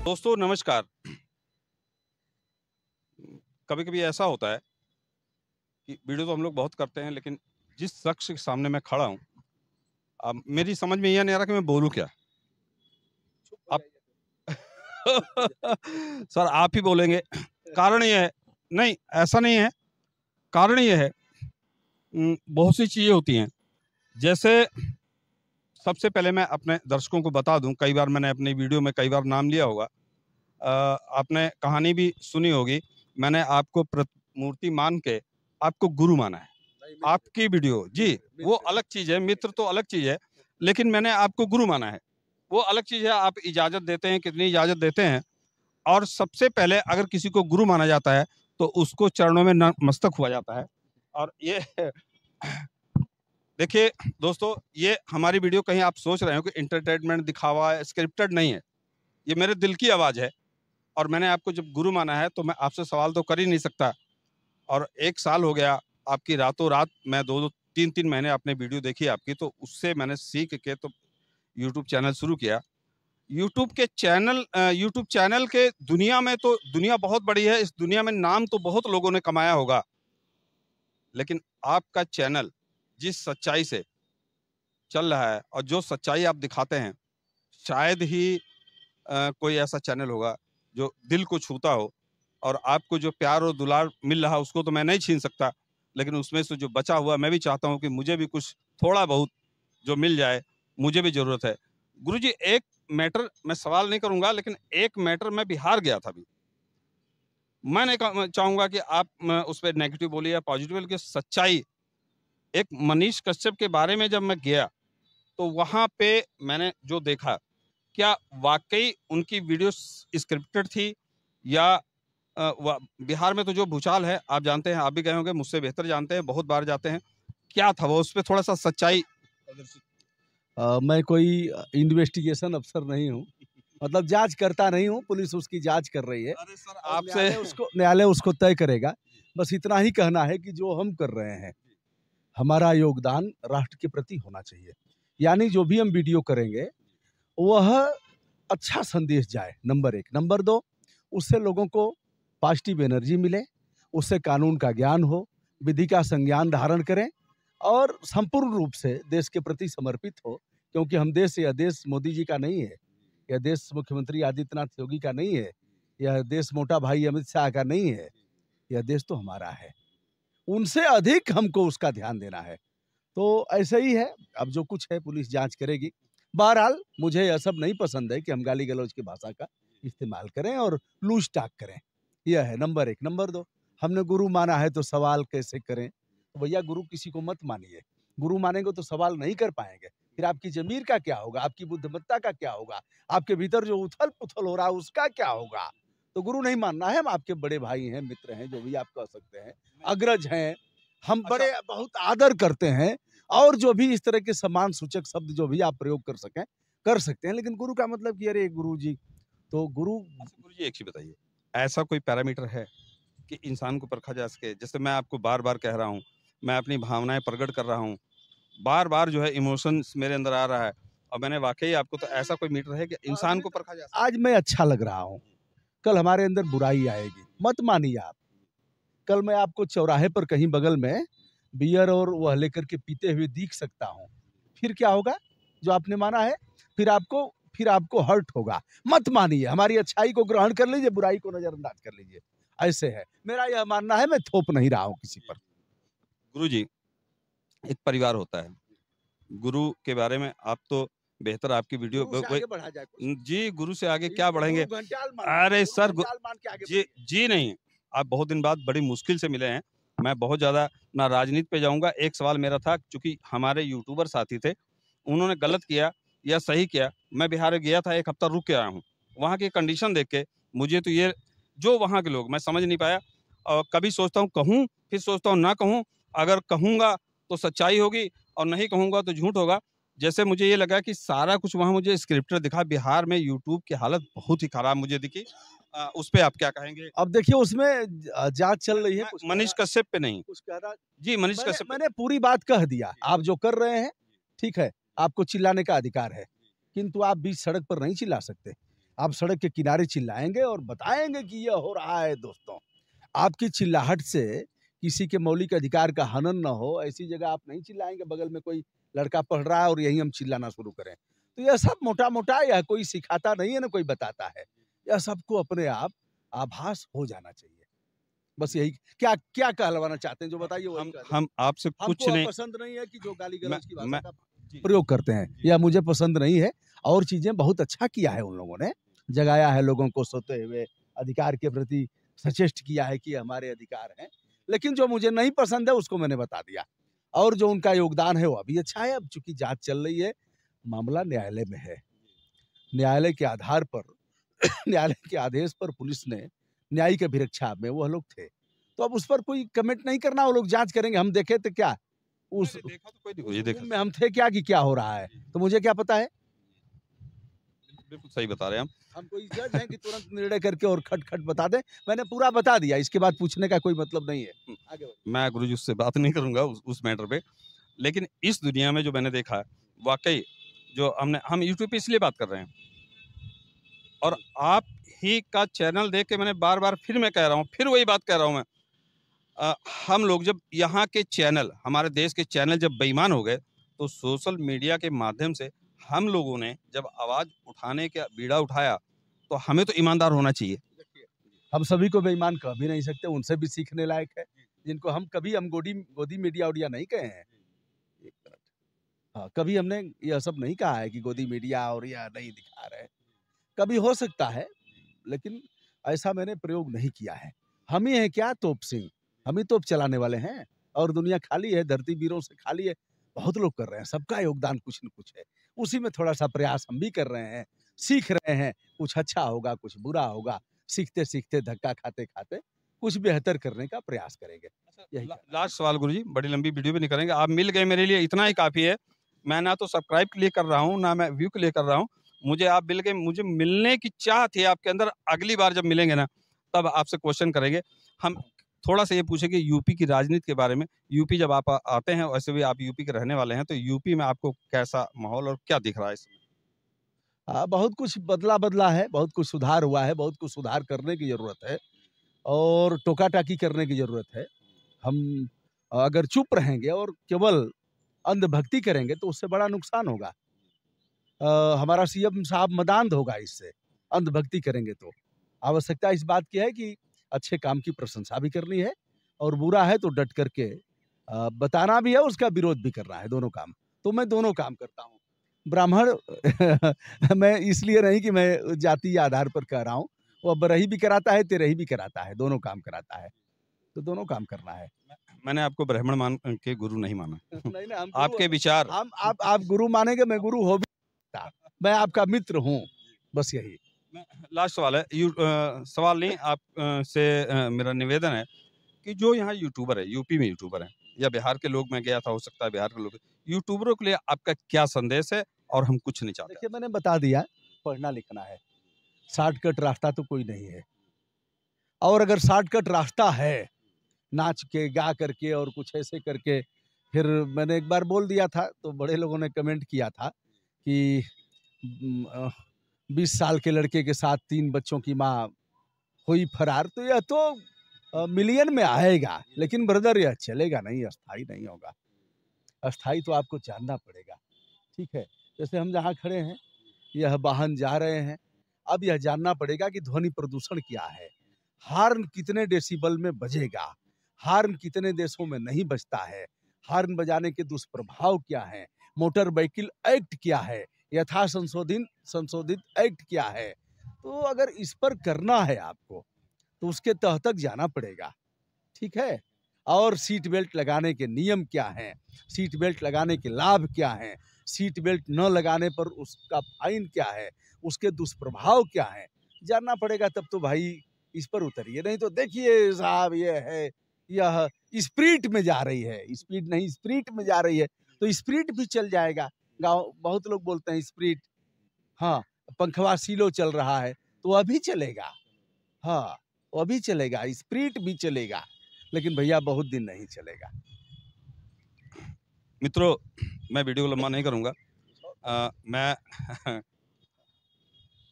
दोस्तों नमस्कार। कभी कभी ऐसा होता है कि वीडियो तो हम लोग बहुत करते हैं, लेकिन जिस शख्स के सामने मैं खड़ा हूँ, अब मेरी समझ में यह नहीं आ रहा कि मैं बोलूँ क्या। आप सर आप ही बोलेंगे। कारण यह है, नहीं ऐसा नहीं है। कारण यह है, बहुत सी चीजें होती हैं। जैसे सबसे पहले मैं अपने दर्शकों को बता दूं, कई बार मैंने अपनी वीडियो में कई बार नाम लिया होगा। आपने कहानी भी सुनी होगी। मैंने आपको मूर्ति मान के आपको गुरु माना है। आपकी वीडियो जी, वो अलग चीज है, मित्र तो अलग चीज है, लेकिन मैंने आपको गुरु माना है, वो अलग चीज है। आप इजाजत देते हैं, कितनी इजाजत देते हैं। और सबसे पहले अगर किसी को गुरु माना जाता है तो उसको चरणों में नतमस्तक हुआ जाता है। और ये देखिए दोस्तों, ये हमारी वीडियो कहीं आप सोच रहे हो कि इंटरटेनमेंट दिखावा है, स्क्रिप्टेड नहीं है। ये मेरे दिल की आवाज है। और मैंने आपको जब गुरु माना है तो मैं आपसे सवाल तो कर ही नहीं सकता। और 1 साल हो गया आपकी रातों रात, मैं 2-2 3-3 महीने आपने वीडियो देखी आपकी, तो उससे मैंने सीख के तो यूट्यूब चैनल शुरू किया। यूट्यूब चैनल के दुनिया में तो दुनिया बहुत बड़ी है, इस दुनिया में नाम तो बहुत लोगों ने कमाया होगा, लेकिन आपका चैनल जिस सच्चाई से चल रहा है और जो सच्चाई आप दिखाते हैं, शायद ही कोई ऐसा चैनल होगा जो दिल को छूता हो। और आपको जो प्यार और दुलार मिल रहा है उसको तो मैं नहीं छीन सकता, लेकिन उसमें से जो बचा हुआ मैं भी चाहता हूँ कि मुझे भी कुछ थोड़ा बहुत जो मिल जाए, मुझे भी जरूरत है। गुरुजी एक मैटर, मैं सवाल नहीं करूंगा, लेकिन एक मैटर, मैं बिहार गया था अभी। मैं नहीं चाहूंगा कि आप उस पर नेगेटिव बोलिए या पॉजिटिव, लेकिन सच्चाई, एक मनीष कश्यप के बारे में जब मैं गया तो वहां पे मैंने जो देखा, क्या वाकई उनकी वीडियो स्क्रिप्टेड थी या बिहार में तो जो भूचाल है आप जानते हैं, आप भी गए होंगे, मुझसे बेहतर जानते हैं, बहुत बार जाते हैं। क्या था वो, उस पर थोड़ा सा सच्चाई। मैं कोई इन्वेस्टिगेशन अफसर नहीं हूँ, मतलब जांच करता नहीं हूँ। पुलिस उसकी जांच कर रही है। अरे सर आपसे न्यायालय उसको तय करेगा। बस इतना ही कहना है कि जो हम कर रहे हैं, हमारा योगदान राष्ट्र के प्रति होना चाहिए। यानी जो भी हम वीडियो करेंगे वह अच्छा संदेश जाए, नंबर 1। नंबर 2, उससे लोगों को पॉजिटिव एनर्जी मिले, उससे कानून का ज्ञान हो, विधि का संज्ञान धारण करें और संपूर्ण रूप से देश के प्रति समर्पित हो। क्योंकि यह देश मोदी जी का नहीं है, यह देश मुख्यमंत्री आदित्यनाथ योगी का नहीं है, यह देश मोटा भाई अमित शाह का नहीं है, यह देश तो हमारा है। उनसे अधिक हमको उसका ध्यान देना है। तो ऐसे ही है, अब जो कुछ है पुलिस जांच करेगी। बहरहाल मुझे यह सब नहीं पसंद है कि हम गाली गलौज की भाषा का इस्तेमाल करें और लूज टाक करें। यह है नंबर 1। नंबर 2, हमने गुरु माना है तो सवाल कैसे करें? तो भैया गुरु किसी को मत मानिए। गुरु मानेंगे तो सवाल नहीं कर पाएंगे। फिर आपकी जमीर का क्या होगा? आपकी बुद्धिमत्ता का क्या होगा? आपके भीतर जो उथल पुथल हो रहा है उसका क्या होगा? तो गुरु नहीं मानना है। हम आपके बड़े भाई हैं, मित्र हैं, जो भी आप कह सकते हैं, अग्रज हैं। हम बड़े बहुत आदर करते हैं और जो भी इस तरह के सम्मान सूचक शब्द जो भी आप प्रयोग कर सकें कर सकते हैं, लेकिन गुरु का मतलब कि अरे गुरु जी, तो गुरु। गुरु जी एक चीज बताइए, ऐसा कोई पैरामीटर है कि इंसान को परखा जा सके? जैसे मैं आपको बार बार कह रहा हूँ, मैं अपनी भावनाएं प्रकट कर रहा हूँ, बार बार जो है इमोशंस मेरे अंदर आ रहा है, और मैंने वाकई आपको, तो ऐसा कोई मीटर है कि इंसान को परखा जा सके? आज मैं अच्छा लग रहा हूँ, कल हमारे अंदर बुराई आएगी, मत मानिए आप। कल मैं आपको चौराहे पर कहीं बगल में बियर और वह लेकर के पीते हुए दिख सकता हूँ। फिर क्या होगा? जो आपने माना है फिर आपको हर्ट होगा। मत मानिए, हमारी अच्छाई को ग्रहण कर लीजिए, बुराई को नजरअंदाज कर लीजिए। ऐसे है, मेरा यह मानना है। मैं थोप नहीं रहा हूँ किसी पर। गुरु जी, एक परिवार होता है, गुरु के बारे में आप तो बेहतर, आपकी वीडियो गुरु से आगे बढ़ा जाए कुछ? जी, गुरु से आगे क्या बढ़ेंगे? गुरु घंटाल मान अरे गुरु सर घंटाल मान के आगे जी बढ़िए। जी नहीं, आप बहुत दिन बाद बड़ी मुश्किल से मिले हैं। मैं बहुत ज्यादा ना राजनीति पे जाऊंगा। एक सवाल मेरा था, क्योंकि हमारे यूट्यूबर साथी थे, उन्होंने गलत किया या सही किया, मैं बिहार गया था, 1 हफ्ता रुक के आया हूँ। वहाँ की कंडीशन देख के मुझे तो ये, जो वहाँ के लोग, मैं समझ नहीं पाया। और कभी सोचता हूँ कहूँ, फिर सोचता हूँ ना कहूँ। अगर कहूँगा तो सच्चाई होगी और नहीं कहूँगा तो झूठ होगा। जैसे मुझे ये लगा कि सारा कुछ वहाँ मुझे स्क्रिप्टेड दिखा। बिहार में यूट्यूब की हालत बहुत ही खराब मुझे दिखी। उस पे आप क्या कहेंगे? अब देखिए उसमें जांच चल रही है। कुछ मनीष कश्यप पे नहीं कुछ कह रहा जी, मनीष कश्यप पे। मैंने पूरी बात कह दिया। आप जो कर रहे हैं ठीक है, आपको चिल्लाने का अधिकार है, किंतु आप बीच सड़क पर नहीं चिल्ला सकते। आप सड़क के किनारे चिल्लाएंगे और बताएंगे कि यह हो रहा है। दोस्तों, आपकी चिल्लाहट से किसी के मौलिक अधिकार का हनन न हो, ऐसी जगह आप नहीं चिल्लाएंगे। बगल में कोई लड़का पढ़ रहा है और यही हम चिल्लाना शुरू करें, तो यह सब मोटा मोटा, यह कोई सिखाता नहीं है, ना कोई बताता है। यह सबको अपने आप आभास हो जाना चाहिए। बस यही। क्या क्या कहलवाना चाहते हैं जो बताइए, वही कह दें। हम आपसे कुछ हमको नहीं। पसंद नहीं है कि जो गाली मैं गलौज की भाषा मैं का जी, प्रयोग करते हैं, जी, यह मुझे पसंद नहीं है। और चीजें बहुत अच्छा किया है उन लोगों ने, जगाया है लोगों को सोते हुए, अधिकार के प्रति सचेष्ट किया है कि ये हमारे अधिकार हैं। लेकिन जो मुझे नहीं पसंद है उसको मैंने बता दिया। और जो उनका योगदान है वो अभी अच्छा है। अब चूंकि जांच चल रही है, मामला न्यायालय में है, न्यायालय के आधार पर न्यायालय के आदेश पर पुलिस ने न्यायिक अभिरक्षा में वह लोग थे, तो अब उस पर कोई कमेंट नहीं करना। वो लोग जांच करेंगे। हम देखे तो क्या, उस मैंने देखा तो कोई नहीं, उस ये देखा। रूम में हम थे क्या कि क्या हो रहा है, तो मुझे क्या पता है। बिल्कुल सही बता रहे हैं हम कोई जज हैं कि तुरंत निर्णय करके और खट खट बता दें। मैंने पूरा बता दिया, इसके बाद पूछने का कोई मतलब नहीं है। हम। आगे बढ़िए। मैं गुरुजी उससे बात नहीं करूंगा उस मैटर पे। लेकिन इस दुनिया में जो मैंने देखा है, वाकई जो हम यूट्यूब पे इसलिए बात कर रहे हैं, और आप ही का चैनल देख के मैंने बार बार, फिर मैं कह रहा हूँ, फिर वही बात कह रहा हूँ मैं। हम लोग जब यहाँ के चैनल, हमारे देश के चैनल जब बेईमान हो गए, तो सोशल मीडिया के माध्यम से हम लोगों ने जब आवाज उठाने का बीड़ा उठाया, तो हमें तो ईमानदार होना चाहिए। हम सभी को बेईमान कह भी नहीं सकते, उनसे भी सीखने लायक है, जिनको हम गोदी गोदी मीडिया उडिया नहीं कहे हैं। एक मिनट। हाँ, कभी हमने यह सब नहीं कहा है कि गोदी मीडिया और यह नहीं दिखा रहे हैं। कभी हो सकता है, लेकिन ऐसा मैंने प्रयोग नहीं किया है। हम ही हैं क्या तोप सिंह, हम ही तोप चलाने वाले हैं। और दुनिया खाली है, धरती वीरों से खाली है। बहुत लोग कर रहे हैं, सबका योगदान कुछ न कुछ है। उसी में थोड़ा सा प्रयास हम भी कर रहे हैं, सीख रहे हैं। कुछ अच्छा होगा, कुछ बुरा होगा। सीखते सीखते, धक्का खाते खाते कुछ बेहतर करने का प्रयास करेंगे। यही कहना है। लास्ट सवाल गुरुजी, बड़ी लंबी वीडियो भी नहीं करेंगे, आप मिल गए मेरे लिए, इतना ही काफी है। मैं ना तो सब्सक्राइब के लिए कर रहा हूँ, ना मैं व्यू के लिए कर रहा हूँ। मुझे आप मिल गए, मुझे मिलने की चाह थी आपके अंदर। अगली बार जब मिलेंगे ना, तब आपसे क्वेश्चन करेंगे हम। थोड़ा सा ये पूछेंगे यूपी की राजनीति के बारे में। यूपी जब आप आते हैं, वैसे भी आप यूपी के रहने वाले हैं, तो यूपी में आपको कैसा माहौल और क्या दिख रहा है इस समय? बहुत कुछ बदला बदला है, बहुत कुछ सुधार हुआ है, बहुत कुछ सुधार करने की जरूरत है और टोका-टाकी करने की ज़रूरत है। हम अगर चुप रहेंगे और केवल अंधभक्ति करेंगे तो उससे बड़ा नुकसान होगा। हमारा सीएम साहब मदांध होगा इससे, अंधभक्ति करेंगे तो। आवश्यकता इस बात की है कि अच्छे काम की प्रशंसा भी करनी है और बुरा है तो डट करके बताना भी है, उसका विरोध भी करना है, दोनों काम। तो मैं दोनों काम करता हूँ। ब्राह्मण मैं इसलिए नहीं कि मैं जातीय आधार पर कह रहा हूँ, वो बरही भी कराता है, तेरही भी कराता है, दोनों काम कराता है। तो दोनों काम करना है। मैंने आपको ब्राह्मण मान के गुरु नहीं माना। नहीं, नहीं, हम गुरु आपके विचार। हम आप गुरु मानेंगे, मैं गुरु हो भी सकता। मैं आपका मित्र हूँ, बस यही। लास्ट सवाल है, सवाल नहीं, आप से मेरा निवेदन है कि जो यहाँ यूट्यूबर है, यूपी में यूट्यूबर हैं, या बिहार के लोग, मैं गया था, हो सकता है बिहार के लोग, यूट्यूबरों के लिए आपका क्या संदेश है? और हम कुछ नहीं चाहते। देखिए, मैंने बता दिया, पढ़ना लिखना है। शॉर्टकट रास्ता तो कोई नहीं है। और अगर शॉर्टकट रास्ता है, नाच के, गा करके और कुछ ऐसे करके, फिर मैंने एक बार बोल दिया था, तो बड़े लोगों ने कमेंट किया था कि 20 साल के लड़के के साथ 3 बच्चों की माँ हुई फरार। तो यह तो मिलियन में आएगा, लेकिन ब्रदर यह चलेगा नहीं, अस्थाई नहीं होगा। अस्थाई तो आपको जानना पड़ेगा, ठीक है? जैसे हम जहाँ खड़े हैं, यह वाहन जा रहे हैं। अब यह जानना पड़ेगा कि ध्वनि प्रदूषण क्या है, हॉर्न कितने डेसिबल में बजेगा, हॉर्न कितने देशों में नहीं बजता है, हॉर्न बजाने के दुष्प्रभाव क्या हैं, मोटर व्हीकल एक्ट क्या है, यथा संशोधित एक्ट क्या है। तो अगर इस पर करना है आपको, तो उसके तह तक जाना पड़ेगा, ठीक है? और सीट बेल्ट लगाने के नियम क्या हैं, सीट बेल्ट लगाने के लाभ क्या हैं, सीट बेल्ट न लगाने पर उसका फाइन क्या है, उसके दुष्प्रभाव क्या हैं, जानना पड़ेगा। तब तो भाई इस पर उतरिए, नहीं तो देखिए साहब, ये है, यह स्प्रीट में जा रही है, स्पीड नहीं स्प्रीट में जा रही है, तो स्प्रीट भी चल जाएगा। गाँव बहुत लोग बोलते हैं स्प्रीट, हाँ, पंखवा सीलो चल रहा है, तो अभी चलेगा, हाँ, वो भी चलेगा, स्प्रीट भी चलेगा, लेकिन भैया बहुत दिन नहीं चलेगा। मित्रों, मैं वीडियो को लंबा नहीं करूंगा। मैं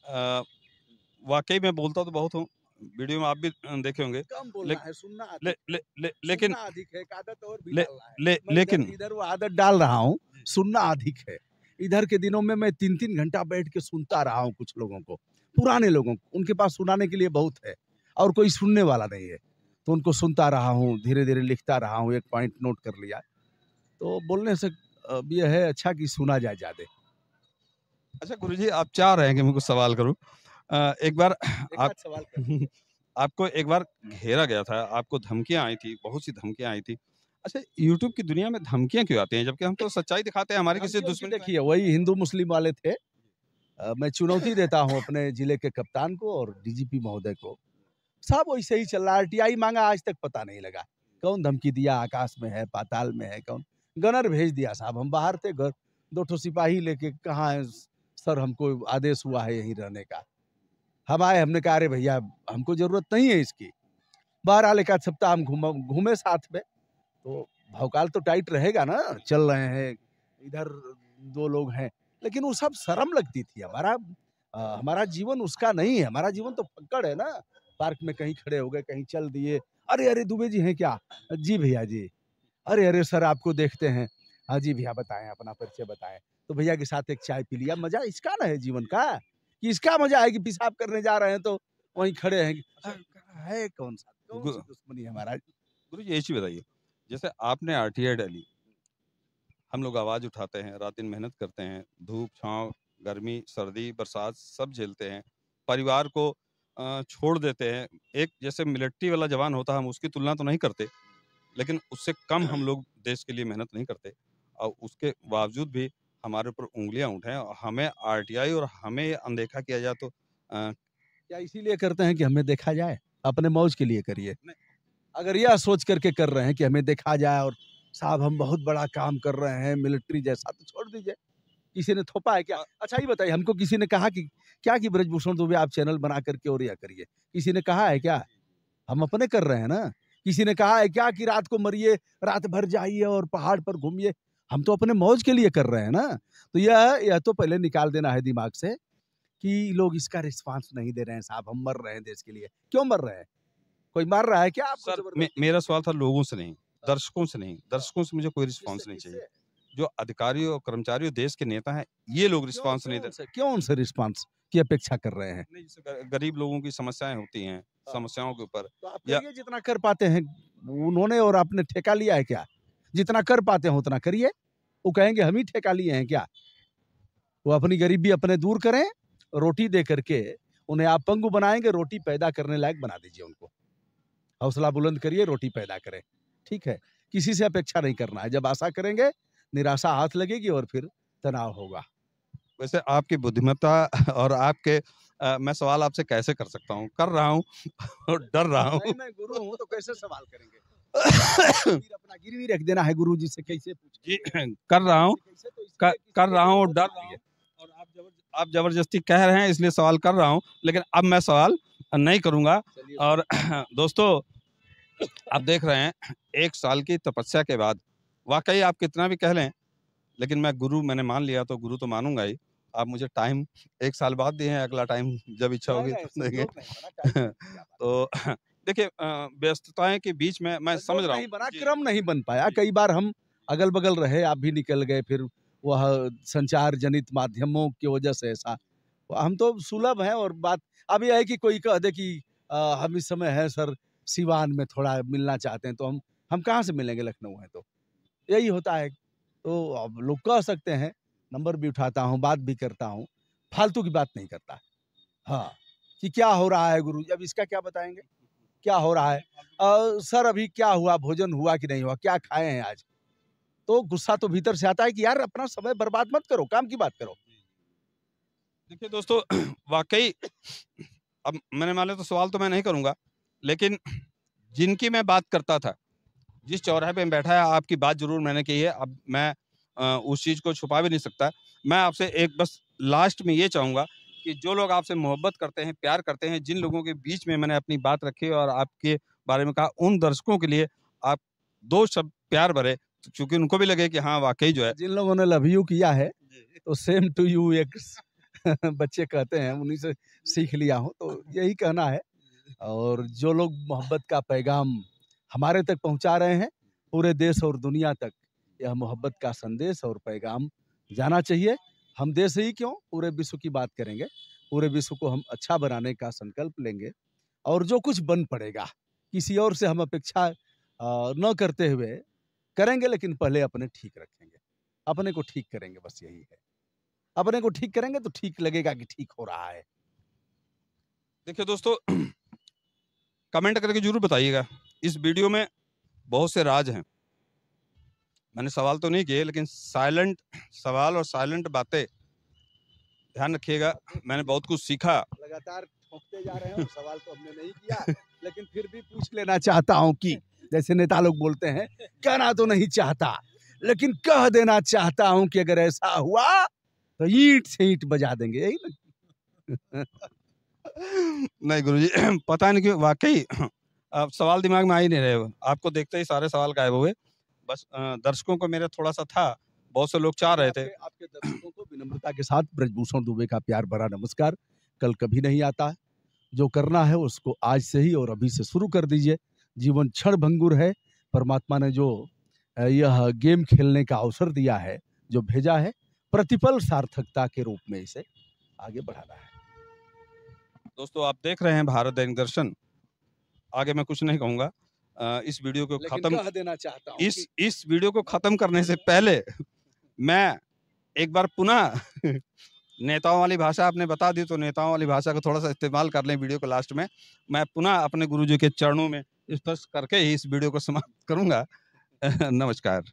अ, वाकई में बोलता तो बहुत हूँ, वीडियो में आप भी देखे होंगे, कम बोलना है, सुनना अधिक ले, ले, ले, लेकिन सुनना अधिक है, एक आदत और भी ले, डालना है। ले, मैं लेकिन इधर वो आदत डाल रहा हूँ, सुनना अधिक है। इधर के दिनों में मैं 3-3 घंटा बैठ के सुनता रहा हूँ कुछ लोगों को, पुराने लोगों को, उनके पास सुनाने के लिए बहुत है और कोई सुनने वाला नहीं है, तो उनको सुनता रहा हूँ, धीरे-धीरे लिखता रहा हूँ, एक पॉइंट नोट कर लिया। तो बोलने से अब ये है अच्छा कि सुना जाए ज़्यादा। अच्छा गुरुजी, आप चाह रहे हैं कि मैं कुछ सवाल करूं। एक बार एक आप आध सवाल कर आपको एक बार घेरा गया था, आपको धमकियां आई थी, बहुत सी धमकियां आई थी। अच्छा, यूट्यूब की दुनिया में धमकियां क्यों आती हैं, जबकि हम तो सच्चाई दिखाते हैं, हमारे किसी धमकी-वमकी दुश्मन का। देखिए, वही हिंदू मुस्लिम वाले थे। मैं चुनौती देता हूँ अपने जिले के कप्तान को और डीजीपी महोदय को। सब वैसे ही चल रहा है, आरटीआई मांगा, आज तक पता नहीं लगा कौन धमकी दिया, आकाश में है, पाताल में है, कौन गनर भेज दिया साहब। हम बाहर थे, घर 2 सिपाही लेके, कहाँ है सर, हमको आदेश हुआ है यहीं रहने का। हम आए, हमने कहा अरे भैया हमको जरूरत नहीं है इसकी। बहरहाल एक आध सप्ताह हम घूमे साथ में, तो भौकाल तो टाइट रहेगा ना, चल रहे हैं इधर 2 लोग हैं, लेकिन वो सब शर्म लगती थी। हमारा जीवन उसका नहीं है, हमारा जीवन तो फक्कड़ है ना। पार्क में कहीं खड़े हो गए, कहीं चल दिए, अरे अरे दुबे जी हैं क्या? जी भैया जी। अरे अरे सर आपको देखते हैं। हाँ जी भैया बताएं, अपना परिचय बताएं। तो भैया के साथ एक चाय पी लिया, मजा इसका ना है जीवन का, कि इसका मजा है कि पेशाब करने जा रहे हैं तो वहीं खड़े हैं। है कौन सी दुश्मनी है महाराज? गुरु जी, एक चीज बताइए, जैसे आपने आरटीआई डाली, हम लोग आवाज उठाते हैं, रात दिन मेहनत करते हैं, धूप छांव, गर्मी सर्दी बरसात सब झेलते हैं, परिवार को छोड़ देते हैं। एक जैसे मिलिट्री वाला जवान होता है, हम उसकी तुलना तो नहीं करते, लेकिन उससे कम हम लोग देश के लिए मेहनत नहीं करते, और उसके बावजूद भी हमारे ऊपर उंगलियां उठाएं और हमें आरटीआई और हमें अनदेखा किया जाए, तो क्या इसीलिए करते हैं कि हमें देखा जाए? अपने मौज के लिए करिए। नहीं। अगर यह सोच करके कर रहे हैं कि हमें देखा जाए और साहब हम बहुत बड़ा काम कर रहे हैं मिलिट्री जैसा, तो छोड़ दीजिए। किसी ने थोपा है क्या? अच्छा ये बताइए, हमको किसी ने कहा कि क्या कि ब्रजभूषण दुबे आप चैनल बना करके और यह करिए, किसी ने कहा है क्या? हम अपने कर रहे हैं ना। किसी ने कहा है क्या कि रात को मरिए, रात भर जाइए और पहाड़ पर घूमिए? हम तो अपने मौज के लिए कर रहे हैं ना। तो यह तो पहले निकाल देना है दिमाग से कि लोग इसका रिस्पांस नहीं दे रहे हैं साहब, हम मर रहे हैं देश के लिए। क्यों मर रहे हैं? कोई मार रहा है क्या आपको सर जबरदस्ती? मेरा सवाल था लोगों से नहीं, दर्शकों से नहीं, दर्शकों से मुझे कोई रिस्पांस किससे नहीं चाहिए। किससे? जो अधिकारी और कर्मचारी और देश के नेता हैं, ये लोग क्यों रिस्पांस नहीं क्यों दे। उनसे क्यों उनसे रिस्पांस की अपेक्षा कर रहे हैं? नहीं, जैसे गरीब लोगों की समस्याएं होती हैं, हाँ। समस्याओं के ऊपर, तो आप या करिए जितना कर पाते हैं। उन्होंने और आपने ठेका लिया है क्या? जितना कर पाते हैं उतना करिए। वो कहेंगे हम ही ठेका लिए हैं क्या? वो अपनी गरीबी अपने दूर करें, रोटी दे करके उन्हें आप पंगु बनाएंगे, रोटी पैदा करने लायक बना दीजिए उनको। हौसला बुलंद करिए, रोटी पैदा करें। ठीक है? किसी से अपेक्षा नहीं करना है। जब आशा करेंगे, निराशा हाथ लगेगी और फिर तनाव होगा। वैसे आपकी बुद्धिमत्ता और आपके मैं सवाल आपसे कैसे कर सकता हूँ, कर रहा हूँ और डर रहा हूँ। भाई मैं गुरु हूँ तो कैसे सवाल करेंगे? फिर अपना गिरवी रख देना है गुरु जी से, कैसे जी, पूछेंगे? कर रहा हूँ, कैसे तो कर, इसलिए कर रहा हूँ, डर बहुत रहा हूँ, है। और आप जबरदस्ती कह रहे हैं इसलिए सवाल कर रहा हूँ, लेकिन अब मैं सवाल नहीं करूंगा। चलिए और दोस्तों, आप देख रहे हैं 1 साल की तपस्या के बाद, वाकई आप कितना भी कह लें, लेकिन मैं गुरु मैंने मान लिया तो गुरु तो मानूंगा ही। आप मुझे टाइम 1 साल बाद दिए हैं, अगला टाइम जब इच्छा नहीं होगी नहीं, तब देंगे। संजोग नहीं बना, टाइम नहीं दिया। तो देखिए, व्यस्तताएं के बीच में मैं समझ संजोग रहा नहीं हूँ बना, जी। क्रम नहीं बन पाया। जी। कई बार हम अगल बगल रहे, आप भी निकल गए, फिर वह संचार जनित माध्यमों की वजह से ऐसा। हम तो सुलभ हैं और बात अब यह है कि कोई कह दे कि हम इस समय है सर सिवान में, थोड़ा मिलना चाहते हैं, तो हम कहाँ से मिलेंगे? लखनऊ है तो यही होता है। तो अब लोग कह सकते हैं, नंबर भी उठाता हूँ, बात भी करता हूँ, फालतू की बात नहीं करता। हाँ, कि क्या हो रहा है गुरु जी? अब इसका क्या बताएंगे? क्या हो रहा है? सर अभी क्या हुआ, भोजन हुआ कि नहीं हुआ, क्या खाए हैं आज? तो गुस्सा तो भीतर से आता है कि यार अपना समय बर्बाद मत करो, काम की बात करो। देखिए दोस्तों, वाकई अब मैंने मान तो सवाल तो मैं नहीं करूंगा, लेकिन जिनकी मैं बात करता था, जिस चौराहे पे मैं बैठा है, आपकी बात जरूर मैंने की है। अब मैं उस चीज को छुपा भी नहीं सकता। मैं आपसे एक बस लास्ट में ये चाहूंगा कि जो लोग आपसे मोहब्बत करते हैं, प्यार करते हैं, जिन लोगों के बीच में मैंने अपनी बात रखी और आपके बारे में कहा, उन दर्शकों के लिए आप 2 शब्द प्यार भरे, क्योंकि उनको भी लगे कि हाँ वाकई जो है। जिन लोगों ने लव यू किया है, तो सेम टू यू एक बच्चे कहते हैं, उन्हीं से सीख लिया हूँ, तो यही कहना है। और जो लोग मोहब्बत का पैगाम हमारे तक पहुँचा रहे हैं, पूरे देश और दुनिया तक यह मोहब्बत का संदेश और पैगाम जाना चाहिए। हम देश ही क्यों, पूरे विश्व की बात करेंगे। पूरे विश्व को हम अच्छा बनाने का संकल्प लेंगे, और जो कुछ बन पड़ेगा, किसी और से हम अपेक्षा न करते हुए करेंगे, लेकिन पहले अपने ठीक रखेंगे, अपने को ठीक करेंगे, बस यही है। अपने को ठीक करेंगे तो ठीक लगेगा कि ठीक हो रहा है। देखिए दोस्तों, कमेंट करके जरूर बताइएगा, इस वीडियो में बहुत से राज हैं। मैंने सवाल तो नहीं किए, लेकिन साइलेंट सवाल और साइलेंट बातें ध्यान रखिएगा। मैंने बहुत कुछ सीखा। लगातार ठोकते जा रहे हैं, सवाल तो हमने नहीं किया, लेकिन फिर भी पूछ लेना चाहता हूं कि जैसे नेता लोग बोलते हैं, कहना तो नहीं चाहता, लेकिन कह देना चाहता हूं कि अगर ऐसा हुआ तो ईंट से ईंट बजा देंगे, यही ना? नहीं गुरुजी, पता नहीं क्यों, वाकई अब सवाल दिमाग में आ ही नहीं रहे। आपको देखते ही सारे सवाल गायब हुए। बस दर्शकों को मेरा थोड़ा सा था, बहुत से लोग चाह रहे थे। आपके दर्शकों को विनम्रता के साथ ब्रजभूषण दुबे का प्यार भरा नमस्कार। कल कभी नहीं आता है, जो करना है उसको आज से ही और अभी से शुरू कर दीजिए। जीवन क्षण भंगुर है। परमात्मा ने जो यह गेम खेलने का अवसर दिया है, जो भेजा है, प्रतिपल सार्थकता के रूप में इसे आगे बढ़ाना है। दोस्तों, आप देख रहे हैं भारत दैनिक दर्शन। आगे मैं कुछ नहीं कहूंगा। इस वीडियो को खत्म कह देना चाहता हूं इस वीडियो को खत्म करने से पहले मैं एक बार पुनः नेताओं वाली भाषा आपने बता दी, तो नेताओं वाली भाषा को थोड़ा सा इस्तेमाल कर लें वीडियो के लास्ट में। मैं पुनः अपने गुरुजी के चरणों में स्पर्श करके ही इस वीडियो को समाप्त करूंगा। नमस्कार।